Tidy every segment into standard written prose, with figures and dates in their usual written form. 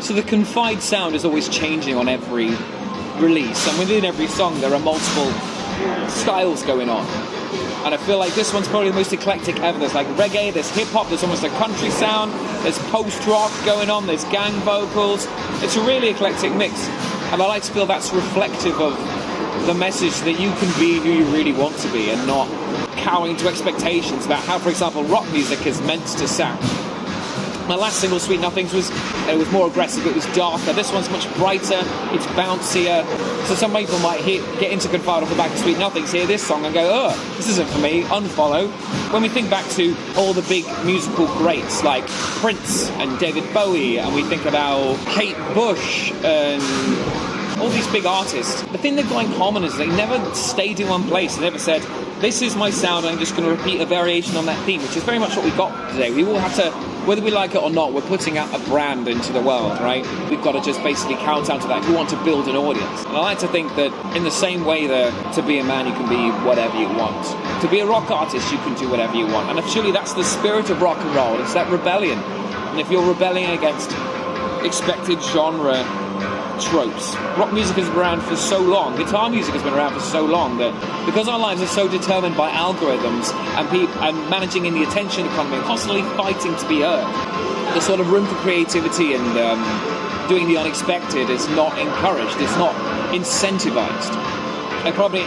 So the Confide sound is always changing on every release, and within every song there are multiple styles going on. And I feel like this one's probably the most eclectic ever. There's like reggae, there's hip-hop, there's almost a country sound, there's post-rock going on, there's gang vocals. It's a really eclectic mix. And I like to feel that's reflective of the message that you can be who you really want to be and not cowering to expectations about how, for example, rock music is meant to sound. My last single, Sweet Nothings, was more aggressive, it was darker. This one's much brighter, it's bouncier. So some people might get into Confide off the back of Sweet Nothings, hear this song and go, oh, this isn't for me, unfollow. When we think back to all the big musical greats like Prince and David Bowie, and we think about Kate Bush and all these big artists, the thing they've got in common is they never stayed in one place. They never said, this is my sound, I'm just going to repeat a variation on that theme, which is very much what we got today. We all have to, whether we like it or not, we're putting out a brand into the world, right? We've got to just basically count down to that. We want to build an audience. And I like to think that in the same way that to be a man, you can be whatever you want. To be a rock artist, you can do whatever you want. And surely that's the spirit of rock and roll. It's that rebellion. And if you're rebelling against expected genre tropes. Rock music has been around for so long, guitar music has been around for so long, that because our lives are so determined by algorithms and managing in the attention economy and constantly fighting to be heard, the sort of room for creativity and doing the unexpected is not encouraged, it's not incentivized. And probably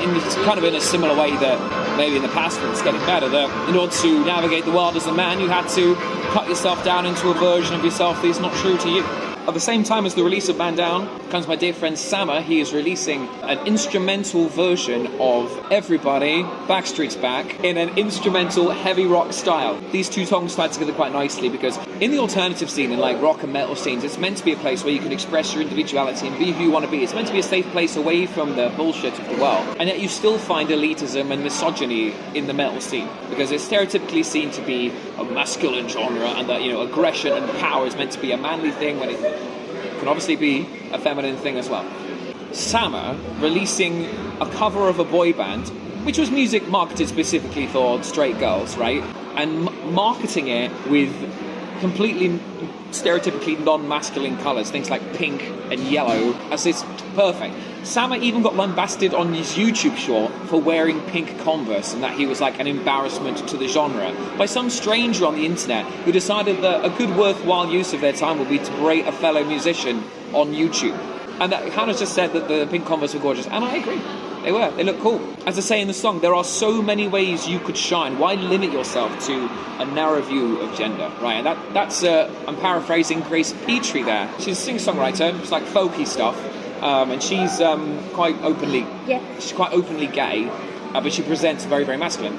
kind of in a similar way that maybe in the past, but it's getting better, that in order to navigate the world as a man, you had to cut yourself down into a version of yourself that is not true to you. At the same time as the release of Man Down comes my dear friend Sammer. He is releasing an instrumental version of Everybody, Backstreet's Back, in an instrumental heavy rock style. These two songs tie together quite nicely because in the alternative scene, in like rock and metal scenes, it's meant to be a place where you can express your individuality and be who you want to be. It's meant to be a safe place away from the bullshit of the world. And yet you still find elitism and misogyny in the metal scene because it's stereotypically seen to be a masculine genre and that, you know, aggression and power is meant to be a manly thing when it can obviously be a feminine thing as well. Sammer releasing a cover of a boy band, which was music marketed specifically for straight girls, right? And marketing it with completely stereotypically non-masculine colours, things like pink and yellow, as it's perfect. Sammer even got lambasted on his YouTube short for wearing pink Converse and that he was like an embarrassment to the genre by some stranger on the internet who decided that a good worthwhile use of their time would be to berate a fellow musician on YouTube. And that Hannah just said that the pink Converse were gorgeous, and I agree. They were. They look cool. As I say in the song, there are so many ways you could shine. Why limit yourself to a narrow view of gender, right? And that's I'm paraphrasing Grace Petrie there. She's a singer-songwriter. It's like folky stuff. And she's quite openly gay, but she presents very, very masculine,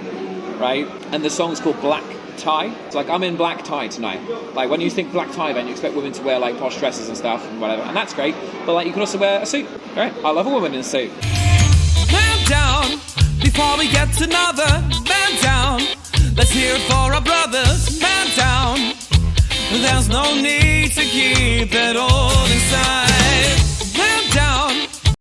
right? And the song's called Black Tie. It's like, I'm in black tie tonight. Like, when you think black tie, then you expect women to wear like posh dresses and stuff and whatever, and that's great. But like, you can also wear a suit, right? I love a woman in a suit. Man down, before we get another man down. Let's hear it for our brothers. Man down. There's no need to keep it all inside.